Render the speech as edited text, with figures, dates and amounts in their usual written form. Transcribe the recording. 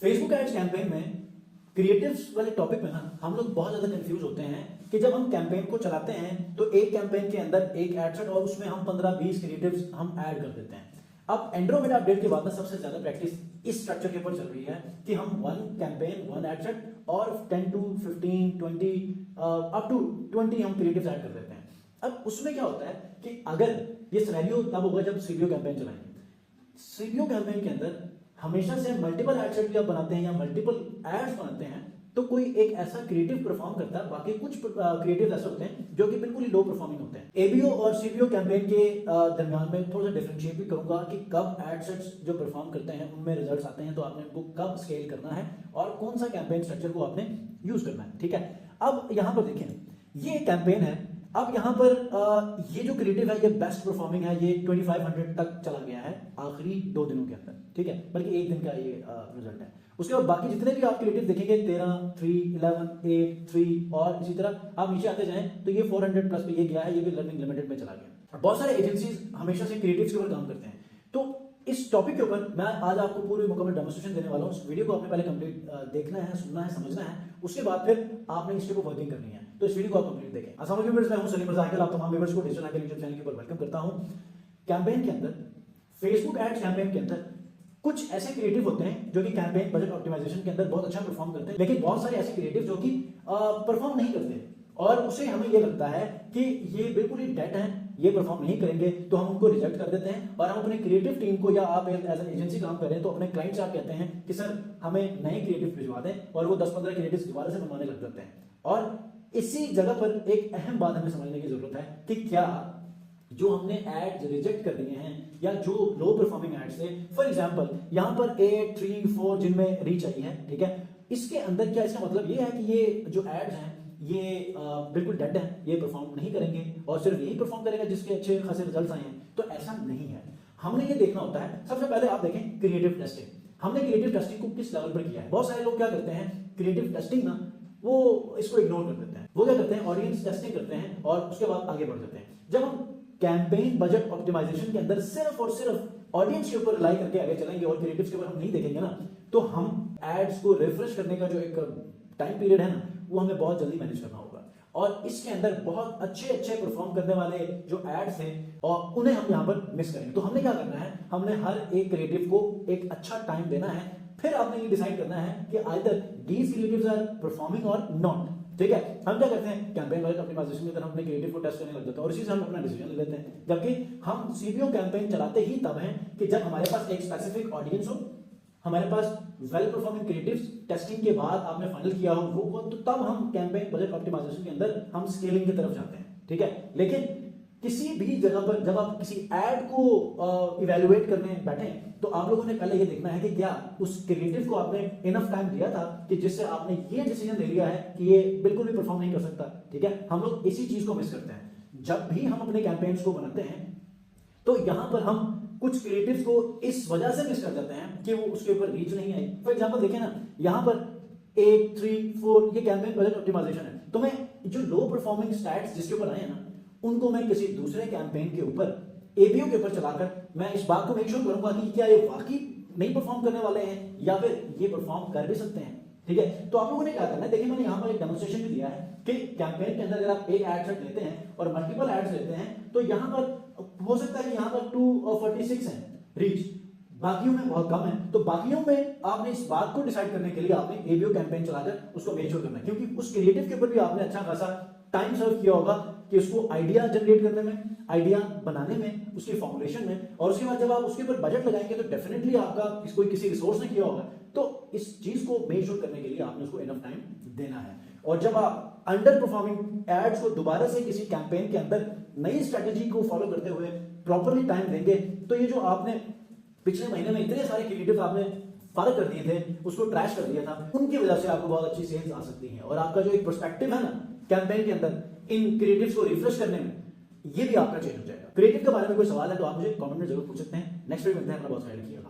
Facebook ads campaign में creatives वाले topic में ना हम लोग बहुत ज्यादा कंफ्यूज होते हैं कि जब हम कैंपेन को चलाते हैं तो एक कैंपेन के अंदर एक एड सेट और उसमें हम 15-20 क्रिएटिव्स हम ऐड कर देते हैं। अब एंड्रोमेडा अपडेट के बाद में सबसे ज्यादा प्रैक्टिस इस स्ट्रक्चर के ऊपर चल रही है कि हम one campaign one ad set और 10 to 15 20 अप टू 20 हम क्रिएटिव्स ऐड कर देते हैं। अब उसमें क्या होता है कि अगर ये सिनेरियो तब होगा जब सीबीओ कैंपेन चलाएंगे। सीबीओ कैंपेन के अंदर हमेशा से मल्टीपल एड सेट भी आप बनाते हैं या मल्टीपल एड्स बनाते हैं तो कोई एक ऐसा क्रिएटिव परफॉर्म करता है, बाकी कुछ क्रिएटिव ऐसे होते हैं जो कि बिल्कुल ही लो परफॉर्मिंग होते हैं। एबीओ और सीबीओ कैंपेन के दरमियान में थोड़ा सा डिफरेंशिएट भी करूंगा कि कब एड सेट्स जो परफॉर्म करते हैं उनमें रिजल्ट्स आते हैं तो आपने उनको कब स्केल करना है और कौन सा कैंपेन स्ट्रक्चर को आपने यूज करना है। ठीक है, अब यहां पर देखें ये कैंपेन है। अब यहाँ पर ये जो क्रिएटिव है ये बेस्ट परफॉर्मिंग है, ये 2500 तक चला गया है आखिरी 2 दिनों के अंदर। ठीक है, बल्कि एक दिन का ये रिजल्ट है। उसके बाद बाकी जितने भी आप क्रिएटिव देखेंगे 13, 3, 11, 8, 3 और इसी तरह आप नीचे आते जाएं तो ये 400 प्लस पे ये गया है, ये भी लर्निंग लिमिटेड में चला गया। बहुत सारे एजेंसीज हमेशा से क्रिएटिव्स के ऊपर काम करते हैं, तो इस टॉपिक के ऊपर मैं आज आपको पूरी मुकम्मल डेमोंस्ट्रेशन देने वाला हूं। इस वीडियो को आपने पहले कंप्लीट देखना है, सुनना है, समझना है, उसके बाद फिर आपने इस को वर्किंग करनी है। तो इस वीडियो को आप कंप्लीट देखें। अस्सलाम वालेकुम व्यूअर्स, मैं हूं सलीम रज़ा अंकल, आप तमाम व्यूअर्स को डिजिटल अंकल यूट्यूब चैनल के ऊपर वेलकम करता हूं। कैंपेन के अंदर, फेसबुक एड्स कैंपेन के अंदर कुछ ऐसे क्रिएटिव होते हैं जो कि कैंपेन बजट ऑप्टिमाइजेशन के अंदर बहुत अच्छा परफॉर्म करते हैं, लेकिन बहुत सारे ऐसे क्रिएटिव जो कि परफॉर्म नहीं करते और उसे हमें ये लगता है कि ये बिल्कुल ही डेड हैं, ये परफॉर्म नहीं करेंगे, तो हम उनको रिजेक्ट कर देते हैं और हम अपने क्रिएटिव टीम को, या आप एज एन एजेंसी काम कर रहे हैं तो अपने क्लाइंट से आप कहते हैं कि सर हमें नए क्रिएटिव भिजवा दें, और वो 10-15 क्रिएटिव दोबारा से बनवाने लग जाते हैं। और इसी जगह पर एक अहम बात हमें समझने की जरूरत है कि क्या जो हमने एड रिजेक्ट कर दिए हैं या जो लो परफॉर्मिंग एड्स थे, फॉर एग्जांपल यहां पर 8, 3, 4 जिनमें रीच आई है, ठीक है, इसके अंदर क्या इसका मतलब ये है कि ये जो एड्स हैं ये बिल्कुल डेड है, ये परफॉर्म नहीं करेंगे और सिर्फ यही परफॉर्म करेगा जिसके अच्छे खासे रिजल्ट्स आए हैं? तो ऐसा नहीं है। हमने ये देखना होता है, सबसे पहले आप देखें क्रिएटिव टेस्टिंग। हमने क्रिएटिव टेस्टिंग को किस लेवल पर किया है। बहुत सारे लोग क्या करते हैं, क्रिएटिव टेस्टिंग ना वो इसको इग्नोर कर देते हैं। वो क्या करते हैं, ऑडियंस टेस्टिंग करते हैं और उसके बाद आगे बढ़ जाते हैं। जब हम कैंपेन बजट ऑप्टिमाइजेशन के अंदर सिर्फ और सिर्फ ऑडियंस के ऊपर रिलाई करके आगे चलेंगे और क्रिएटिव्स के ऊपर हम नहीं देखेंगे ना, तो हम एड्स को रिफ्रेश करने का जो एक टाइम पीरियड है ना, वो हमें बहुत जल्दी मैनेज करना होगा। और इसके अंदर बहुत अच्छे परफॉर्म करने वाले जो एड्स हैं और उन्हें हम यहाँ पर मिस करेंगे। तो हमने क्या करना है, हमने हर एक क्रिएटिव को एक अच्छा टाइम देना है, फिर आपने ये डिसाइड करना है कि either these creatives are performing or not. ठीक है, हम क्या करते हैं, कैंपेन बजट ऑप्टिमाइजेशन के अंदर हम अपने क्रिएटिव को टेस्ट करने लग जाते हैं और इसी से हम अपना डिसीजन ले लेते हैं। जबकि हम सीबीओ कैंपेन चलाते ही तब हैं कि जब हमारे पास एक स्पेसिफिक ऑडियंस हो, हमारे पास वेल परफॉर्मिंग क्रिएटिव्स टेस्टिंग के बाद आपने फाइनल किया हो वो, तो तब हम कैंपेन बजट ऑप्टिमाइजेशन के अंदर हम स्केलिंग की तरफ जाते हैं। ठीक है, लेकिन किसी भी जगह पर जब आप किसी एड को इवैल्यूएट करने बैठे तो आप लोगों ने पहले ये देखना है कि क्या उस क्रिएटिव को आपने इनफ टाइम दिया था कि जिससे आपने ये डिसीजन ले लिया है कि ये बिल्कुल भी परफॉर्म नहीं कर सकता। ठीक है, हम लोग इसी चीज को मिस करते हैं जब भी हम अपने कैंपेन्स को बनाते हैं। तो यहां पर हम कुछ क्रिएटिव्स को इस वजह से मिस कर जाते हैं कि वो उसके ऊपर रीच नहीं आई। फॉर एग्जांपल देखें ना, यहां पर 8, 3, 4 ये कैंपेन बजट ऑप्टिमाइजेशन है, तो मैं जो लो परफॉर्मिंग स्टैट्स जिसके ऊपर आए हैं ना, उनको मैं किसी दूसरे कैंपेन के ऊपर एबीओ के ऊपर चलाकर मैं इस बात को मेक श्योर करूंगा कि क्या ये वाकई नहीं परफॉर्म करने वाले हैं या फिर ये परफॉर्म कर भी सकते हैं। ठीक है, तो आप लोगों ने क्या करना है, देखिए मैंने यहाँ पर एक डेमोंस्ट्रेशन भी दिया है कि कैंपेन के अंदर अगर आप एक एड सेट लेते हैं और मल्टीपल एड्स लेते हैं तो यहाँ पर हो सकता है कि यहाँ पर 246 है रीच, बाकियों में बहुत कम है। तो बाकियों में आपने इस बात को डिसाइड करने के लिए आपने एबीओ कैंपेन चलाकर उसको मेक श्योर करना है, क्योंकि उस क्रिएटिव के ऊपर भी आपने अच्छा खासा टाइम सर्व किया होगा कि उसको आइडिया जनरेट करने में, आइडिया बनाने में, उसकी फॉर्मुलेशन में, और उसके बाद जब आप उसके ऊपर बजट लगाएंगे तो डेफिनेटली आपका कोई किसी रिसोर्स ने किया होगा। तो इस चीज को मेक श्योर करने के लिए आपने उसको इनफ टाइम देना है। और जब आप अंडर परफॉर्मिंग एड्स को दोबारा से किसी कैंपेन के अंदर नई स्ट्रेटेजी को फॉलो करते हुए प्रॉपरली टाइम देंगे तो ये जो आपने पिछले महीने में इतने सारे क्रिएटिव आपने फर्क कर दिए थे, उसको ट्रैश कर दिया था, उनकी वजह से आपको बहुत अच्छी सेल्स आ सकती है। और आपका जो एक पर्सपेक्टिव है ना कैंपेन के अंदर इन क्रिएटिव्स को रिफ्रेश करने में, ये भी आपका चेंज हो जाएगा। क्रिएटिव के बारे में कोई सवाल है तो आप मुझे कमेंट में जरूर पूछ सकते हैं। नेक्स्ट वीडियो मिलते हैं, अपना बहुत ख्याल रखिएगा।